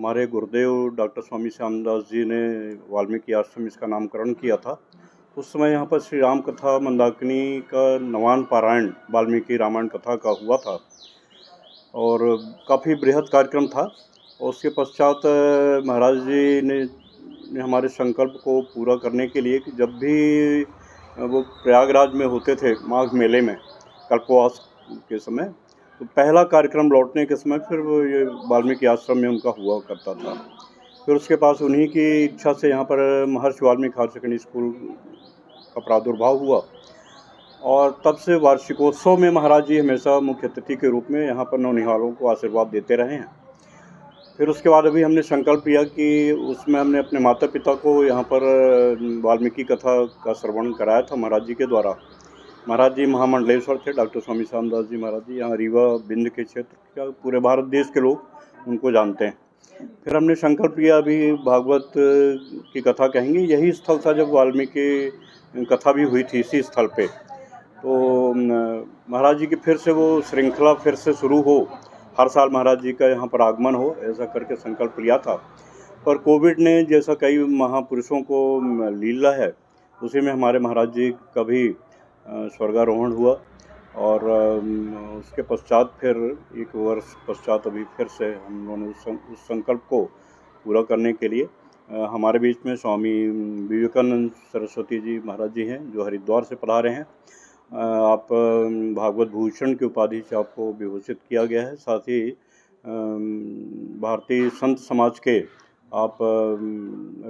हमारे गुरुदेव डॉक्टर स्वामी श्यामदास जी ने वाल्मीकि आश्रम इसका नामकरण किया था। उस समय यहाँ पर श्री राम कथा मंदाकिनी का नवान पारायण वाल्मीकि रामायण कथा का हुआ था और काफ़ी बृहद कार्यक्रम था। और उसके पश्चात महाराज जी ने हमारे संकल्प को पूरा करने के लिए कि जब भी वो प्रयागराज में होते थे माघ मेले में कल्पवास के समय, तो पहला कार्यक्रम लौटने के समय फिर वो ये वाल्मीकि आश्रम में उनका हुआ करता था। फिर उसके पास उन्हीं की इच्छा से यहाँ पर महर्षि वाल्मीकि हायर सेकेंडरी स्कूल का प्रादुर्भाव हुआ और तब से वार्षिकोत्सव में महाराज जी हमेशा मुख्य अतिथि के रूप में यहाँ पर नौनिहालों को आशीर्वाद देते रहे हैं। फिर उसके बाद अभी हमने संकल्प लिया कि उसमें हमने अपने माता पिता को यहाँ पर वाल्मीकि कथा का श्रवण कराया था महाराज जी के द्वारा। महाराज जी महामंडलेश्वर थे, डॉक्टर स्वामी श्यामदास जी महाराज जी यहाँ रीवा बिंद के क्षेत्र का पूरे भारत देश के लोग उनको जानते हैं। फिर हमने संकल्प लिया अभी भागवत की कथा कहेंगे। यही स्थल था जब वाल्मीकि कथा भी हुई थी इसी स्थल पे। तो महाराज जी की फिर से वो श्रृंखला फिर से शुरू हो, हर साल महाराज जी का यहाँ पर आगमन हो, ऐसा करके संकल्प लिया था। पर कोविड ने जैसा कई महापुरुषों को लीला है, उसी में हमारे महाराज जी का भी स्वर्गारोहण हुआ और उसके पश्चात फिर एक वर्ष पश्चात अभी फिर से हम लोगों ने उस संकल्प को पूरा करने के लिए हमारे बीच में स्वामी विवेकानंद सरस्वती जी महाराज जी हैं जो हरिद्वार से पधारे हैं। आप भागवत भूषण की उपाधि से आपको विभूषित किया गया है। साथ ही भारतीय संत समाज के आप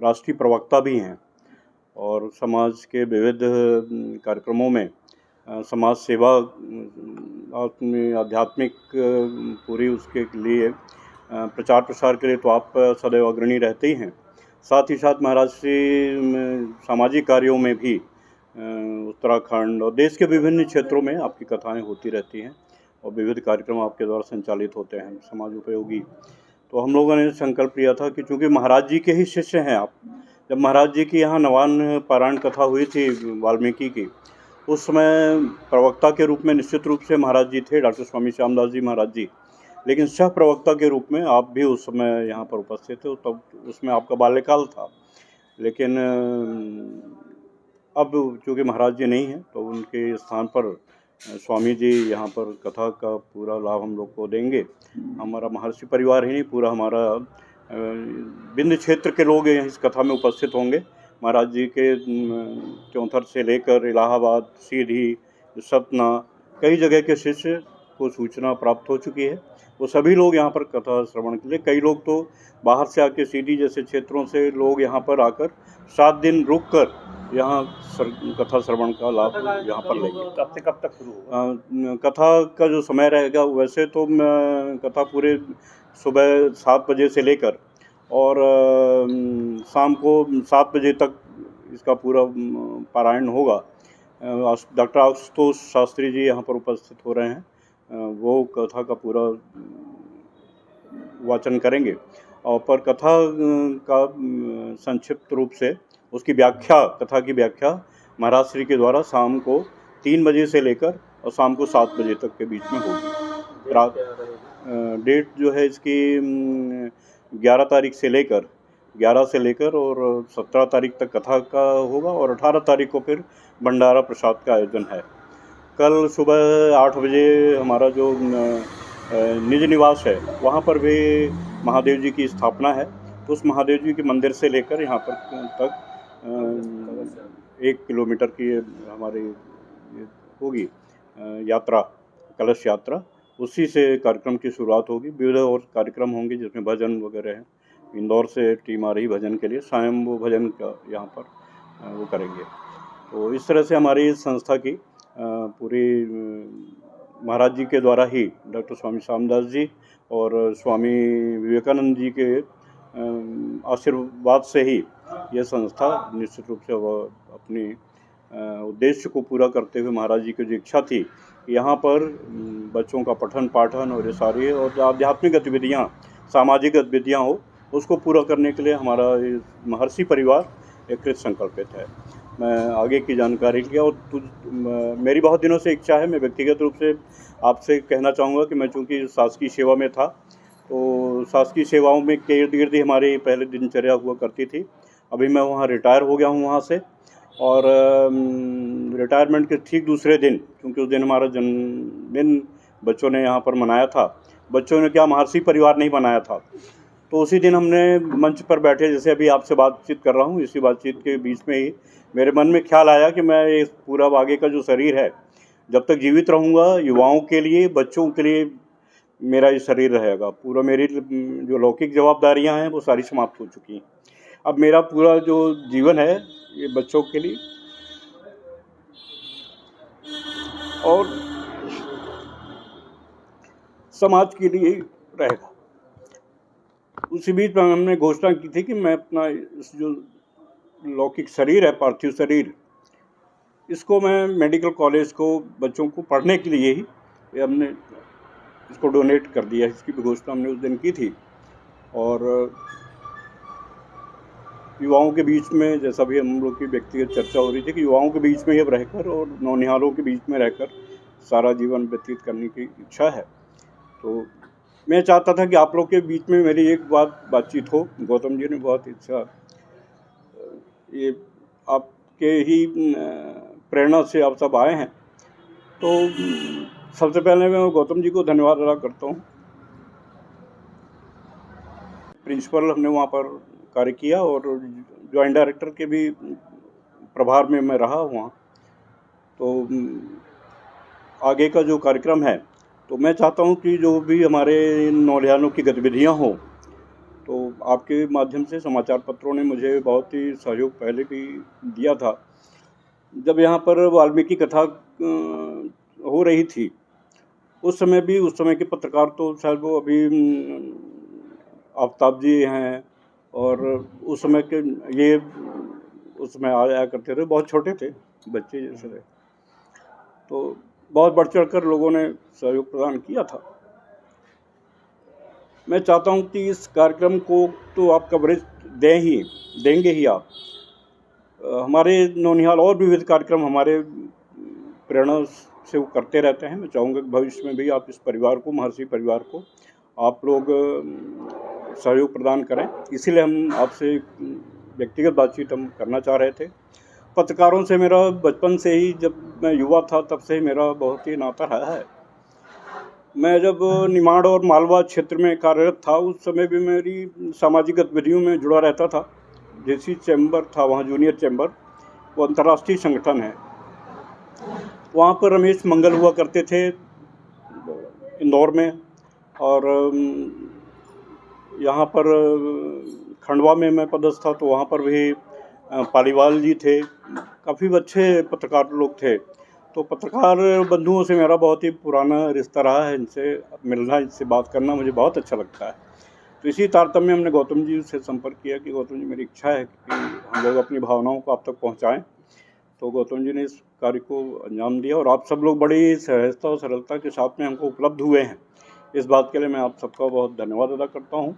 राष्ट्रीय प्रवक्ता भी हैं और समाज के विविध कार्यक्रमों में समाज सेवा आध्यात्मिक पूरी उसके लिए प्रचार प्रसार के लिए तो आप सदैव अग्रणी रहते ही हैं। साथ ही साथ महाराज श्री सामाजिक कार्यों में भी उत्तराखंड और देश के विभिन्न क्षेत्रों में आपकी कथाएं होती रहती हैं और विविध कार्यक्रम आपके द्वारा संचालित होते हैं समाज उपयोगी। तो हम लोगों ने संकल्प लिया था कि चूँकि महाराज जी के ही शिष्य हैं आप, जब महाराज जी की यहाँ नवान पारायण कथा हुई थी वाल्मीकि की, उस समय प्रवक्ता के रूप में निश्चित रूप से महाराज जी थे, डॉक्टर स्वामी श्यामदास जी महाराज जी, लेकिन सह प्रवक्ता के रूप में आप भी उस समय यहाँ पर उपस्थित थे। तब उसमें आपका बाल्यकाल था, लेकिन अब चूँकि महाराज जी नहीं हैं तो उनके स्थान पर स्वामी जी यहाँ पर कथा का पूरा लाभ हम लोग को देंगे। हमारा महर्षि परिवार ही नहीं, पूरा हमारा बिंद क्षेत्र के लोग इस कथा में उपस्थित होंगे। महाराज जी के चौंथर से लेकर इलाहाबाद, सीधी, सतना, कई जगह के शिष्य को सूचना प्राप्त हो चुकी है। वो सभी लोग यहाँ पर कथा श्रवण के लिए, कई लोग तो बाहर से आके सीधी जैसे क्षेत्रों से लोग यहाँ पर आकर 7 दिन रुक कर यहाँ कथा श्रवण का लाभ यहाँ पर लेंगे। कब से कब तक शुरू होगा? कथा का जो समय रहेगा वैसे तो कथा पूरे सुबह 7 बजे से लेकर और शाम को 7 बजे तक इसका पूरा पारायण होगा। डॉक्टर आशुतोष शास्त्री जी यहाँ पर उपस्थित हो रहे हैं, वो कथा का पूरा वाचन करेंगे और पर कथा का संक्षिप्त रूप से उसकी व्याख्या, कथा की व्याख्या महाराज श्री के द्वारा शाम को 3 बजे से लेकर और शाम को 7 बजे तक के बीच में होगी। रात डेट जो है इसकी 11 तारीख से लेकर और 17 तारीख तक कथा का होगा और 18 तारीख को फिर भंडारा प्रसाद का आयोजन है। कल सुबह 8 बजे हमारा जो निज निवास है वहाँ पर भी महादेव जी की स्थापना है, तो उस महादेव जी के मंदिर से लेकर यहाँ पर तक 1 किलोमीटर की हमारी होगी यात्रा, कलश यात्रा। उसी से कार्यक्रम की शुरुआत होगी। विविध और कार्यक्रम होंगे जिसमें भजन वगैरह हैं। इंदौर से टीम आ रही भजन के लिए, स्वयं वो भजन का यहाँ पर वो करेंगे। तो इस तरह से हमारी संस्था की पूरी महाराज जी के द्वारा ही, डॉक्टर स्वामी श्यामदास जी और स्वामी विवेकानंद जी के आशीर्वाद से ही यह संस्था निश्चित रूप से वह अपनी उद्देश्य को पूरा करते हुए महाराज जी की जो इच्छा थी यहाँ पर बच्चों का पठन पाठन और ये सारी और आध्यात्मिक गतिविधियाँ, सामाजिक गतिविधियाँ हो, उसको पूरा करने के लिए हमारा महर्षि परिवार एक कृत संकल्पित है। मैं आगे की जानकारी लिया और मेरी बहुत दिनों से इच्छा है, मैं व्यक्तिगत रूप से आपसे कहना चाहूँगा कि मैं चूँकि शासकीय सेवा में था तो शासकीय सेवाओं में के इर्द-गिर्द ही हमारी पहले दिनचर्या हुआ करती थी। अभी मैं वहाँ रिटायर हो गया हूँ वहाँ से, और रिटायरमेंट के ठीक दूसरे दिन, क्योंकि उस दिन हमारा जन्मदिन बच्चों ने यहाँ पर मनाया था। बच्चों ने क्या, महर्षि परिवार ने ही मनाया था। तो उसी दिन हमने मंच पर बैठे, जैसे अभी आपसे बातचीत कर रहा हूँ, इसी बातचीत के बीच में ही मेरे मन में ख्याल आया कि मैं ये पूरा आगे का जो शरीर है, जब तक जीवित रहूँगा, युवाओं के लिए, बच्चों के लिए मेरा ये शरीर रहेगा। पूरा मेरी जो लौकिक जवाबदारियाँ हैं वो सारी समाप्त हो चुकी हैं। अब मेरा पूरा जो जीवन है ये बच्चों के लिए और समाज के लिए रहेगा। उसी बीच में हमने घोषणा की थी कि मैं अपना इस जो लौकिक शरीर है, पार्थिव शरीर, इसको मैं मेडिकल कॉलेज को बच्चों को पढ़ने के लिए ही हमने इसको डोनेट कर दिया। इसकी भी घोषणा हमने उस दिन की थी। और युवाओं के बीच में, जैसा भी हम लोग की व्यक्तिगत चर्चा हो रही थी, कि युवाओं के बीच में अब रहकर और नौनिहालों के बीच में रहकर सारा जीवन व्यतीत करने की इच्छा है। तो मैं चाहता था कि आप लोग के बीच में मेरी एक बातचीत हो। गौतम जी ने बहुत इच्छा, ये आपके ही प्रेरणा से आप सब आए हैं। तो सबसे पहले मैं गौतम जी को धन्यवाद अदा करता हूँ। प्रिंसिपल हमने वहाँ पर कार्य किया और जॉइंट डायरेक्टर के भी प्रभार में मैं रहा वहाँ। तो आगे का जो कार्यक्रम है, तो मैं चाहता हूँ कि जो भी हमारे नौनिहालों की गतिविधियाँ हों, तो आपके माध्यम से समाचार पत्रों ने मुझे बहुत ही सहयोग पहले भी दिया था। जब यहाँ पर वाल्मीकि कथा हो रही थी, उस समय के पत्रकार तो शायद वो अभी आफ्ताब जी हैं, और उस समय के ये उस समय आया करते थे, बहुत छोटे थे, बच्चे जैसे थे। तो बहुत बढ़ चढ़ कर लोगों ने सहयोग प्रदान किया था। मैं चाहता हूं कि इस कार्यक्रम को तो आप कवरेज देंगे ही आप। हमारे नौनिहाल और भी विविध कार्यक्रम हमारे प्रेरणा से वो करते रहते हैं। मैं चाहूँगा कि भविष्य में भी आप इस परिवार को, महर्षि परिवार को, आप लोग सहयोग प्रदान करें। इसीलिए हम आपसे व्यक्तिगत बातचीत हम करना चाह रहे थे। पत्रकारों से मेरा बचपन से ही, जब मैं युवा था तब से मेरा बहुत ही नाता रहा है। मैं जब निमाड़ और मालवा क्षेत्र में कार्यरत था, उस समय भी मेरी सामाजिक गतिविधियों में जुड़ा रहता था। जेसी चैम्बर था वहाँ, जूनियर चैम्बर, वो अंतर्राष्ट्रीय संगठन है। वहाँ पर रमेश मंगल हुआ करते थे इंदौर में, और यहाँ पर खंडवा में मैं पदस्थ था, तो वहाँ पर भी पालीवाल जी थे। काफ़ी अच्छे पत्रकार लोग थे। तो पत्रकार बंधुओं से मेरा बहुत ही पुराना रिश्ता रहा है। इनसे मिलना, इनसे बात करना मुझे बहुत अच्छा लगता है। तो इसी तारतम्य में हमने गौतम जी से संपर्क किया कि गौतम जी, मेरी इच्छा है कि हम लोग अपनी भावनाओं को आप तक पहुँचाएँ। तो गौतम जी ने इस कार्य को अंजाम दिया, और आप सब लोग बड़ी सहजता और सरलता के साथ में हमको उपलब्ध हुए हैं। इस बात के लिए मैं आप सबका बहुत धन्यवाद अदा करता हूँ।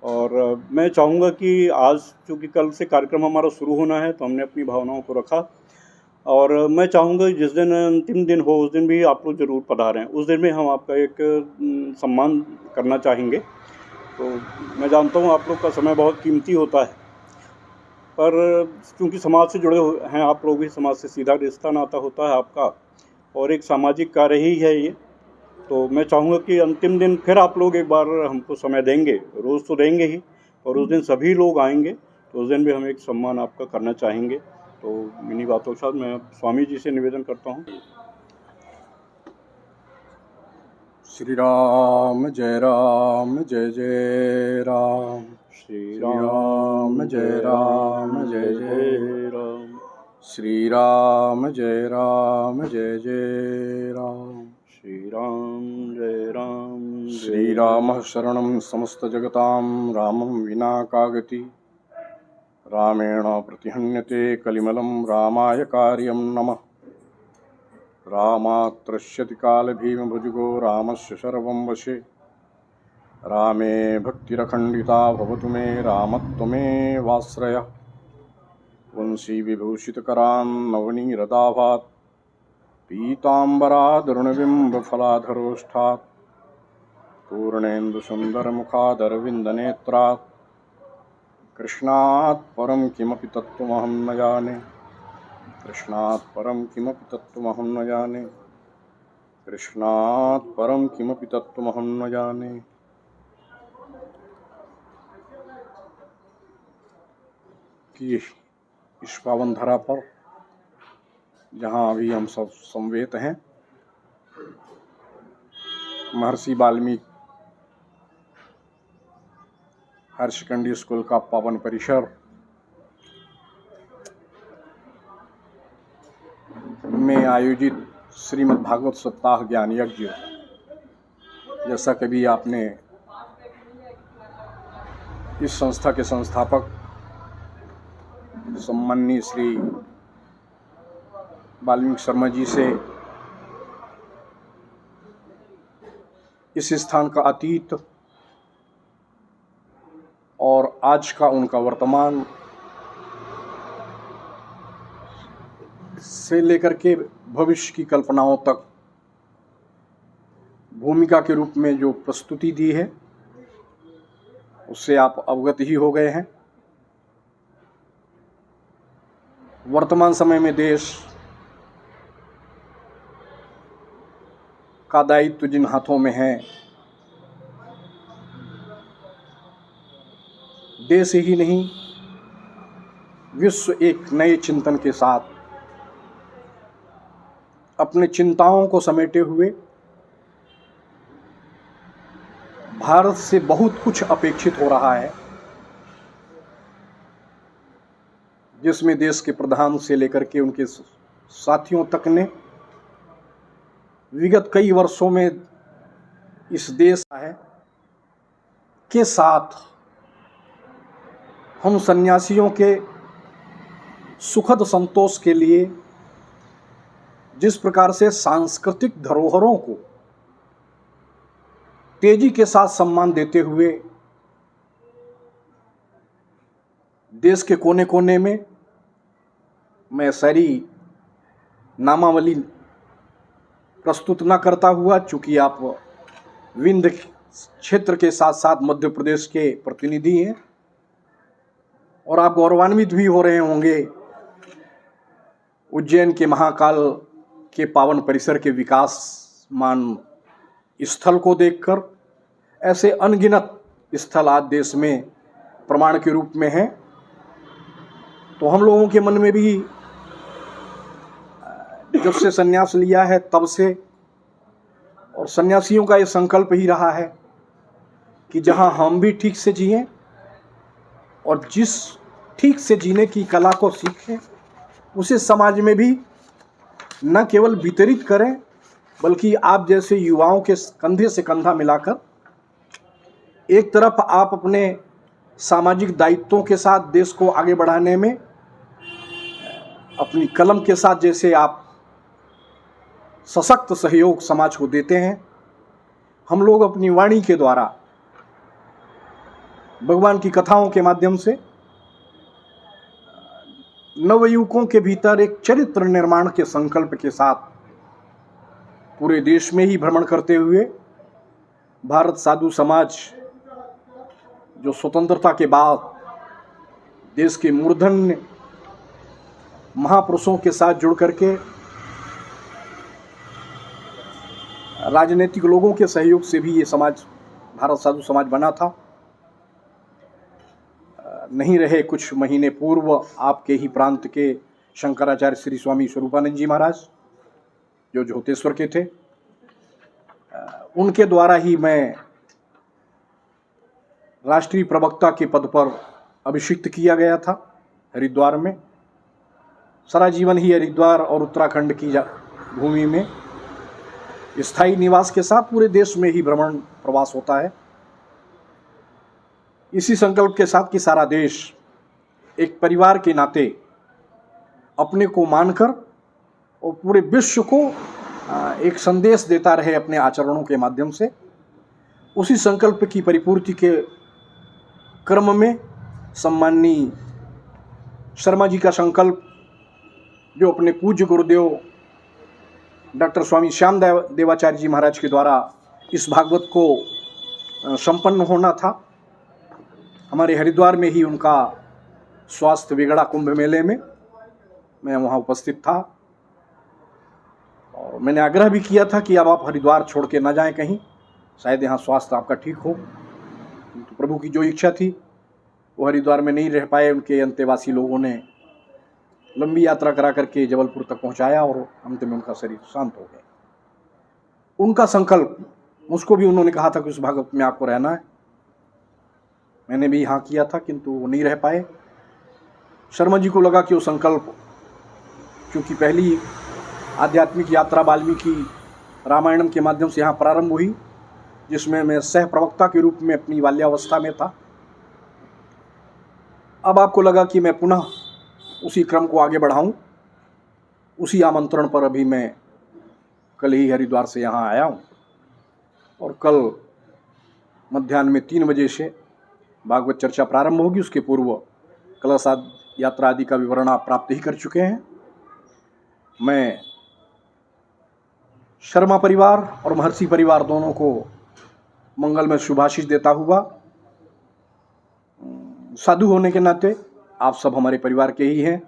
और मैं चाहूँगा कि आज, चूँकि कल से कार्यक्रम हमारा शुरू होना है, तो हमने अपनी भावनाओं को रखा, और मैं चाहूँगा जिस दिन अंतिम दिन हो, उस दिन भी आप लोग ज़रूर पधारें। उस दिन में हम आपका एक सम्मान करना चाहेंगे। तो मैं जानता हूँ आप लोग का समय बहुत कीमती होता है, पर क्योंकि समाज से जुड़े हैं आप लोग भी, समाज से सीधा रिश्ता नाता होता है आपका, और एक सामाजिक कार्य ही है ये। तो मैं चाहूँगा कि अंतिम दिन फिर आप लोग एक बार हमको समय देंगे, रोज़ तो देंगे ही, और उस दिन सभी लोग आएंगे, तो उस दिन भी हम एक सम्मान आपका करना चाहेंगे। तो इन्हीं बातों के साथ मैं स्वामी जी से निवेदन करता हूँ। श्री राम जय राम, जय जय राम। श्री राम जय राम, जय जय राम। श्री राम जय राम, जय जय राम। श्री राम जय राम। श्री राम शरणं समस्त जगतां, रामं विना का गति। रामेण प्रतिहन्यते कलिमलं, रामाय कार्यं नमः। रामात्रश्यति कालभीमभुजगो, रामस्य सर्वं वशे। रामे भक्तिरखण्डिता भवतु मे, रामत्वमेवाश्रयः। वंशी विभूषितकरान् नवनीरदाभात्, पीताम्बरादरुणबिम्बफलाधरोष्ठात्। पूर्णेन्दुसुन्दरमुखादरविन्दनेत्रात् कृष्णात् परं किमपि तत्त्वमहं न जाने, कृष्णात् परं किमपि तत्त्वमहं न जाने, कृष्णात् परं किमपि तत्त्वमहं न जाने। कि इस पावन धरा पर जहाँ अभी हम सब समवेत हैं, महर्षि वाल्मीकि हायर सेकेंडरी स्कूल का पावन परिसर में आयोजित श्रीमद् भागवत सप्ताह ज्ञान यज्ञ, जैसा कभी आपने इस संस्था के संस्थापक सम्माननीय श्री वाल्मीकि शर्मा जी से इस स्थान का अतीत और आज का उनका वर्तमान से लेकर के भविष्य की कल्पनाओं तक भूमिका के रूप में जो प्रस्तुति दी है, उससे आप अवगत ही हो गए हैं। वर्तमान समय में देश का दायित्व जिन हाथों में है, देश ही नहीं विश्व एक नए चिंतन के साथ अपने चिंताओं को समेटे हुए भारत से बहुत कुछ अपेक्षित हो रहा है, जिसमें देश के प्रधान से लेकर के उनके साथियों तक ने विगत कई वर्षों में इस देश है के साथ हम सन्यासियों के सुखद संतोष के लिए जिस प्रकार से सांस्कृतिक धरोहरों को तेजी के साथ सम्मान देते हुए देश के कोने कोने में, मैं सारी नामावली प्रस्तुत न करता हुआ, चूंकि आप विंध्य क्षेत्र के साथ साथ मध्य प्रदेश के प्रतिनिधि हैं और आप गौरवान्वित भी हो रहे होंगे उज्जैन के महाकाल के पावन परिसर के विकासमान स्थल को देखकर। ऐसे अनगिनत स्थल आज देश में प्रमाण के रूप में हैं। तो हम लोगों के मन में भी जब से संन्यास लिया है तब से, और सन्यासियों का ये संकल्प ही रहा है कि जहां हम भी ठीक से जिएं और जिस ठीक से जीने की कला को सीखें उसे समाज में भी न केवल वितरित करें, बल्कि आप जैसे युवाओं के कंधे से कंधा मिलाकर एक तरफ आप अपने सामाजिक दायित्वों के साथ देश को आगे बढ़ाने में अपनी कलम के साथ जैसे आप सशक्त सहयोग समाज को देते हैं, हम लोग अपनी वाणी के द्वारा भगवान की कथाओं के माध्यम से नवयुवकों के भीतर एक चरित्र निर्माण के संकल्प के साथ पूरे देश में ही भ्रमण करते हुए भारत साधु समाज जो स्वतंत्रता के बाद देश के मूर्धन्य महापुरुषों के साथ जुड़ करके राजनीतिक लोगों के सहयोग से भी ये समाज भारत साधु समाज बना था। नहीं रहे कुछ महीने पूर्व आपके ही प्रांत के शंकराचार्य श्री स्वामी स्वरूपानंद जी महाराज जो ज्योतेश्वर के थे, उनके द्वारा ही मैं राष्ट्रीय प्रवक्ता के पद पर अभिषिक्त किया गया था हरिद्वार में। सारा जीवन ही हरिद्वार और उत्तराखंड की भूमि में स्थायी निवास के साथ पूरे देश में ही भ्रमण प्रवास होता है, इसी संकल्प के साथ कि सारा देश एक परिवार के नाते अपने को मानकर और पूरे विश्व को एक संदेश देता रहे अपने आचरणों के माध्यम से। उसी संकल्प की परिपूर्ति के क्रम में सम्माननीय शर्मा जी का संकल्प, जो अपने पूज्य गुरुदेव डॉक्टर स्वामी श्याम देवाचार्य जी महाराज के द्वारा इस भागवत को संपन्न होना था। हमारे हरिद्वार में ही उनका स्वास्थ्य बिगड़ा कुंभ मेले में, मैं वहाँ उपस्थित था और मैंने आग्रह भी किया था कि अब आप हरिद्वार छोड़ के ना जाएं कहीं, शायद यहाँ स्वास्थ्य आपका ठीक हो। तो प्रभु की जो इच्छा थी वो हरिद्वार में नहीं रह पाए। उनके अंतेवासी लोगों ने लंबी यात्रा करा करके जबलपुर तक पहुँचाया और अंत में उनका शरीर शांत हो गया। उनका संकल्प, मुझको भी उन्होंने कहा था कि उस भागवत में आपको रहना है, मैंने भी यहाँ किया था किंतु वो नहीं रह पाए। शर्मा जी को लगा कि वो संकल्प, क्योंकि पहली आध्यात्मिक यात्रा वाल्मीकि रामायणम के माध्यम से यहाँ प्रारंभ हुई, जिसमें मैं सह प्रवक्ता के रूप में अपनी बाल्यावस्था में था। अब आपको लगा कि मैं पुनः उसी क्रम को आगे बढ़ाऊं। उसी आमंत्रण पर अभी मैं कल ही हरिद्वार से यहाँ आया हूँ और कल मध्याह्न में 3 बजे से भागवत चर्चा प्रारंभ होगी। उसके पूर्व कलश यात्रा आदि का विवरण आप प्राप्त ही कर चुके हैं। मैं शर्मा परिवार और महर्षि परिवार दोनों को मंगलमय शुभाशीष देता हुआ, साधु होने के नाते आप सब हमारे परिवार के ही हैं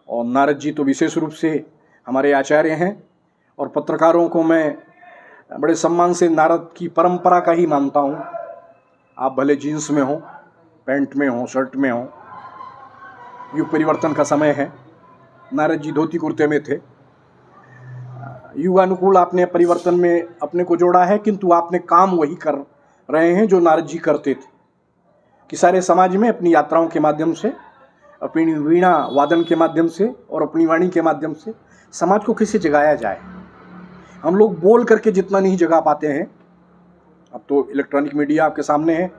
और नारद जी तो विशेष रूप से हमारे आचार्य हैं और पत्रकारों को मैं बड़े सम्मान से नारद की परंपरा का ही मानता हूँ। आप भले जीन्स में हो, पैंट में हो, शर्ट में हो, युग परिवर्तन का समय है। नारद जी धोती कुर्ते में थे। युगानुकूल आपने परिवर्तन में अपने को जोड़ा है, किंतु आपने काम वही कर रहे हैं जो नारद जी करते थे कि सारे समाज में अपनी यात्राओं के माध्यम से, अपनी वीणा वादन के माध्यम से और अपनी वाणी के माध्यम से समाज को कैसे जगाया जाए। हम लोग बोल करके जितना नहीं जगा पाते हैं, अब तो इलेक्ट्रॉनिक मीडिया आपके सामने है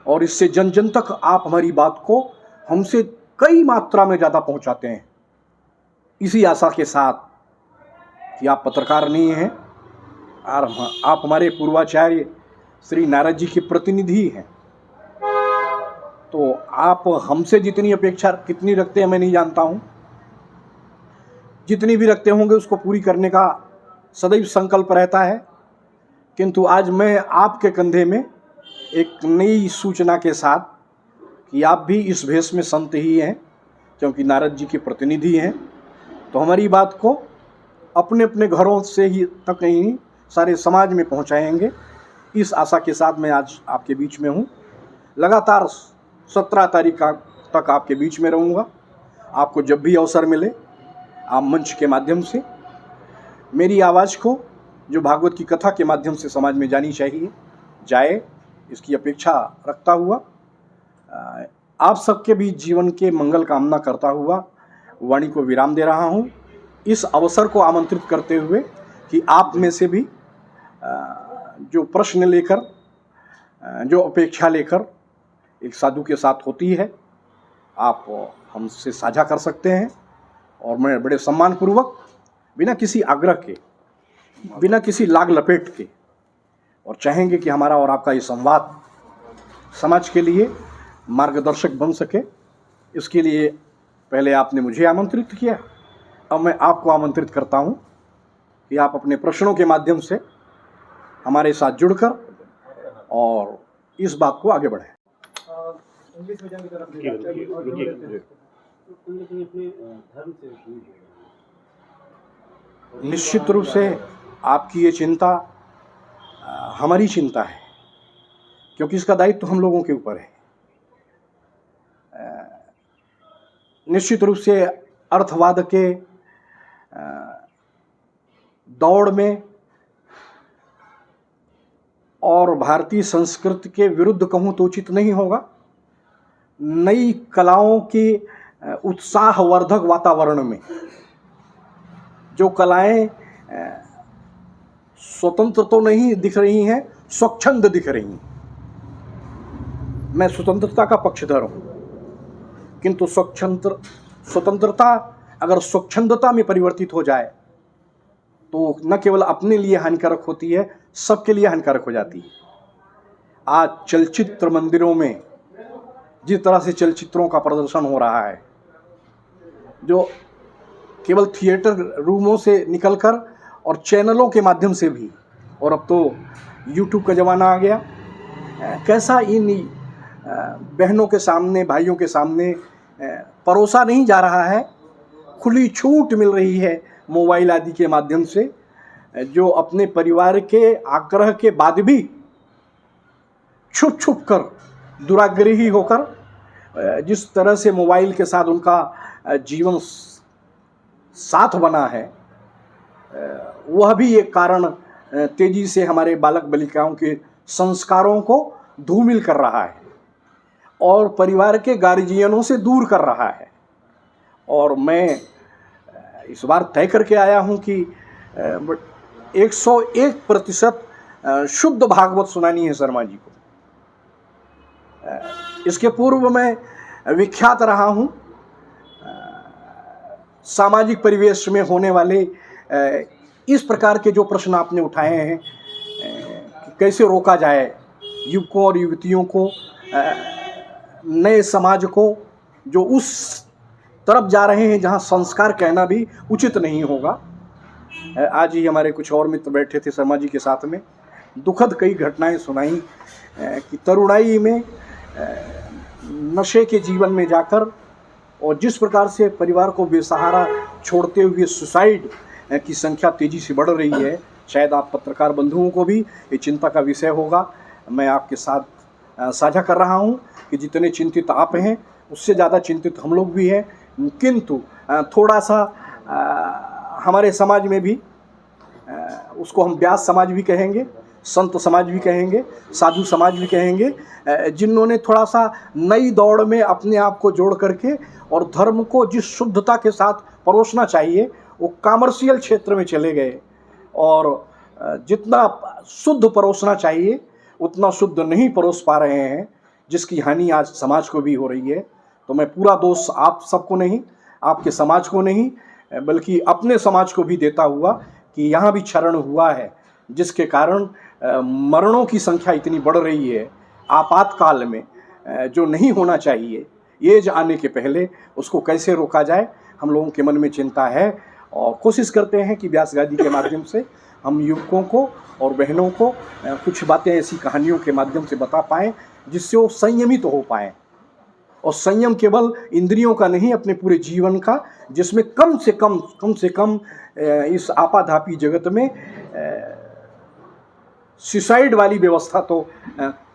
और इससे जन जन तक आप हमारी बात को हमसे कई मात्रा में ज़्यादा पहुंचाते हैं। इसी आशा के साथ कि आप पत्रकार नहीं हैं और आप हमारे पूर्वाचार्य श्री नारद जी के प्रतिनिधि हैं, तो आप हमसे जितनी अपेक्षा कितनी रखते हैं मैं नहीं जानता हूं। जितनी भी रखते होंगे उसको पूरी करने का सदैव संकल्प रहता है, किंतु आज मैं आपके कंधे में एक नई सूचना के साथ कि आप भी इस भेष में संत ही हैं, क्योंकि नारद जी के प्रतिनिधि हैं, तो हमारी बात को अपने अपने घरों से ही तक नहीं सारे समाज में पहुंचाएंगे। इस आशा के साथ मैं आज आपके बीच में हूं। लगातार 17 तारीख तक आपके बीच में रहूंगा। आपको जब भी अवसर मिले आप मंच के माध्यम से मेरी आवाज़ को, जो भागवत की कथा के माध्यम से समाज में जानी चाहिए, जाए, इसकी अपेक्षा रखता हुआ आप सबके भी जीवन के मंगल कामना करता हुआ वाणी को विराम दे रहा हूँ। इस अवसर को आमंत्रित करते हुए कि आप में से भी जो प्रश्न लेकर, जो अपेक्षा लेकर एक साधु के साथ होती है, आप हमसे साझा कर सकते हैं और मैं बड़े सम्मानपूर्वक, बिना किसी आग्रह के, बिना किसी लाग लपेट के, और चाहेंगे कि हमारा और आपका ये संवाद समाज के लिए मार्गदर्शक बन सके। इसके लिए पहले आपने मुझे आमंत्रित किया, अब मैं आपको आमंत्रित करता हूं कि आप अपने प्रश्नों के माध्यम से हमारे साथ जुड़कर और इस बात को आगे बढ़ाएं। निश्चित रूप से आपकी ये चिंता हमारी चिंता है, क्योंकि इसका दायित्व हम लोगों के ऊपर है। निश्चित रूप से अर्थवाद के दौड़ में और भारतीय संस्कृति के विरुद्ध कहूँ तो उचित नहीं होगा, नई कलाओं के उत्साहवर्धक वातावरण में जो कलाएं स्वतंत्र तो नहीं दिख रही हैं, स्वच्छंद दिख रही हैं। मैं स्वतंत्रता का पक्षधर हूँ, किंतु स्वतंत्रता अगर स्वच्छंदता में परिवर्तित हो जाए तो न केवल अपने लिए हानिकारक होती है, सबके लिए हानिकारक हो जाती है। आज चलचित्र मंदिरों में जिस तरह से चलचित्रों का प्रदर्शन हो रहा है, जो केवल थिएटर रूमों से निकलकर और चैनलों के माध्यम से भी, और अब तो यूट्यूब का ज़माना आ गया, कैसा इन बहनों के सामने, भाइयों के सामने परोसा नहीं जा रहा है। खुली छूट मिल रही है मोबाइल आदि के माध्यम से, जो अपने परिवार के आग्रह के बाद भी छुप छुप कर, दुराग्रही होकर जिस तरह से मोबाइल के साथ उनका जीवन साथ बना है, वह भी एक कारण तेजी से हमारे बालक बालिकाओं के संस्कारों को धूमिल कर रहा है और परिवार के गार्जियनों से दूर कर रहा है। और मैं इस बार तय करके आया हूं कि 101% शुद्ध भागवत सुनानी है शर्मा जी को। इसके पूर्व मैं विख्यात रहा हूं सामाजिक परिवेश में होने वाले इस प्रकार के जो प्रश्न आपने उठाए हैं कि कैसे रोका जाए युवकों और युवतियों को, नए समाज को जो उस तरफ जा रहे हैं जहां संस्कार कहना भी उचित नहीं होगा। आज ही हमारे कुछ और मित्र बैठे थे शर्मा जी के साथ में, दुखद कई घटनाएं सुनाई कि तरुणाई में नशे के जीवन में जाकर और जिस प्रकार से परिवार को बेसहारा छोड़ते हुए सुसाइड की संख्या तेजी से बढ़ रही है। शायद आप पत्रकार बंधुओं को भी ये चिंता का विषय होगा। मैं आपके साथ साझा कर रहा हूं कि जितने चिंतित आप हैं उससे ज़्यादा चिंतित हम लोग भी हैं, किंतु थोड़ा सा हमारे समाज में भी उसको हम व्यास समाज भी कहेंगे, संत समाज भी कहेंगे, साधु समाज भी कहेंगे, जिन्होंने थोड़ा सा नई दौड़ में अपने आप को जोड़ करके और धर्म को जिस शुद्धता के साथ परोसना चाहिए वो कमर्शियल क्षेत्र में चले गए और जितना शुद्ध परोसना चाहिए उतना शुद्ध नहीं परोस पा रहे हैं, जिसकी हानि आज समाज को भी हो रही है। तो मैं पूरा दोष आप सबको नहीं, आपके समाज को नहीं, बल्कि अपने समाज को भी देता हुआ कि यहाँ भी क्षरण हुआ है, जिसके कारण मरणों की संख्या इतनी बढ़ रही है आपातकाल में, जो नहीं होना चाहिए एज आने के पहले, उसको कैसे रोका जाए हम लोगों के मन में चिंता है। और कोशिश करते हैं कि व्यास गादी के माध्यम से हम युवकों को और बहनों को कुछ बातें ऐसी कहानियों के माध्यम से बता पाएँ जिससे वो संयमित हो पाएँ। और संयम केवल इंद्रियों का नहीं, अपने पूरे जीवन का, जिसमें कम से कम इस आपाधापी जगत में सुसाइड वाली व्यवस्था तो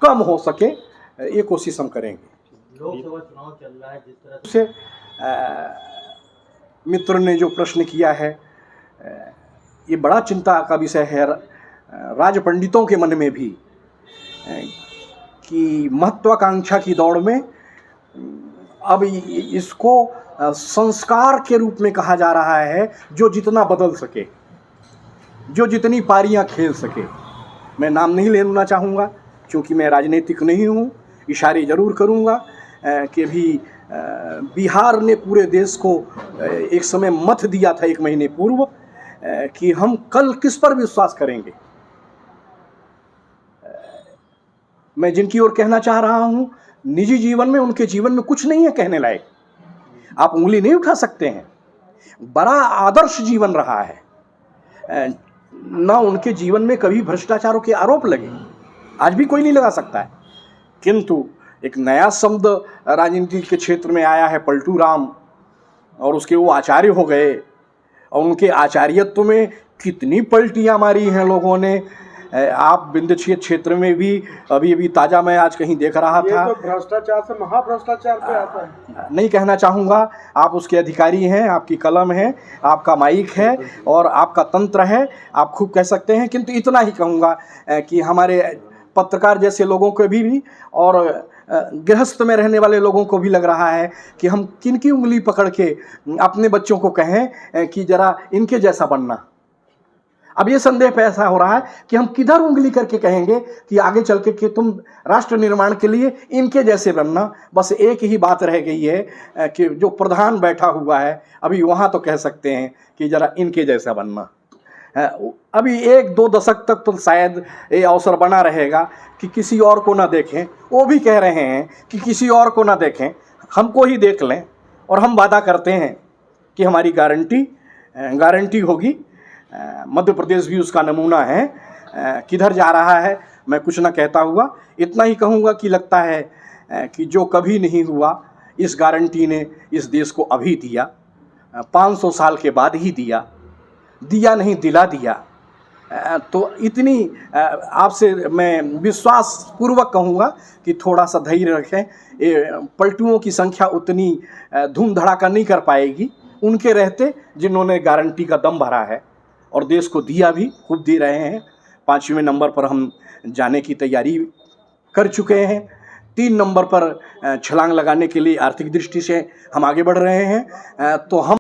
कम हो सके, ये कोशिश हम करेंगे। लोकसभा चुनाव चल रहा है, जिस तरह से मित्र ने जो प्रश्न किया है ये बड़ा चिंता का विषय है राज पंडितों के मन में भी, कि महत्वाकांक्षा की दौड़ में अब इसको संस्कार के रूप में कहा जा रहा है, जो जितना बदल सके, जो जितनी पारियां खेल सके। मैं नाम नहीं लेना चाहूँगा क्योंकि मैं राजनीतिक नहीं हूँ, इशारे ज़रूर करूँगा कि भी बिहार ने पूरे देश को एक समय मत दिया था 1 महीने पूर्व कि हम कल किस पर विश्वास करेंगे। मैं जिनकी ओर कहना चाह रहा हूँ, निजी जीवन में उनके जीवन में कुछ नहीं है कहने लायक, आप उंगली नहीं उठा सकते हैं। बड़ा आदर्श जीवन रहा है, ना उनके जीवन में कभी भ्रष्टाचारों के आरोप लगे, आज भी कोई नहीं लगा सकता है। किंतु एक नया शब्द राजनीति के क्षेत्र में आया है, पलटू राम, और उसके वो आचार्य हो गए और उनके आचार्यत्व में कितनी पलटियां मारी हैं लोगों ने। आप विंध्य क्षेत्र में भी अभी ताज़ा मैं आज कहीं देख रहा था, ये तो भ्रष्टाचार से महाभ्रष्टाचार पे आता है। नहीं कहना चाहूँगा, आप उसके अधिकारी हैं, आपकी कलम है, आपका माइक है और आपका तंत्र है, आप खूब कह सकते हैं। किंतु इतना ही कहूँगा कि हमारे पत्रकार जैसे लोगों को भी और गृहस्थ में रहने वाले लोगों को भी लग रहा है कि हम किनकी उंगली पकड़ के अपने बच्चों को कहें कि जरा इनके जैसा बनना। अब ये संदेह पैसा हो रहा है कि हम किधर उंगली करके कहेंगे कि आगे चल के कि तुम राष्ट्र निर्माण के लिए इनके जैसे बनना। बस एक ही बात रह गई है कि जो प्रधान बैठा हुआ है अभी वहाँ तो कह सकते हैं कि जरा इनके जैसा बनना। अभी 1-2 दशक तक तो शायद ये अवसर बना रहेगा कि किसी और को ना देखें। वो भी कह रहे हैं कि किसी और को ना देखें, हमको ही देख लें। और हम वादा करते हैं कि हमारी गारंटी होगी। मध्य प्रदेश भी उसका नमूना है। किधर जा रहा है मैं कुछ ना कहता हुआ इतना ही कहूँगा कि लगता है कि जो कभी नहीं हुआ इस गारंटी ने इस देश को अभी दिया, 500 साल के बाद ही दिया नहीं दिला दिया। तो इतनी आपसे मैं विश्वास पूर्वक कहूँगा कि थोड़ा सा धैर्य रखें। पलटुओं की संख्या उतनी धूम धड़ाका नहीं कर पाएगी उनके रहते जिन्होंने गारंटी का दम भरा है और देश को दिया भी, खूब दे रहे हैं। 5वें नंबर पर हम जाने की तैयारी कर चुके हैं। 3 नंबर पर छलांग लगाने के लिए आर्थिक दृष्टि से हम आगे बढ़ रहे हैं। तो हम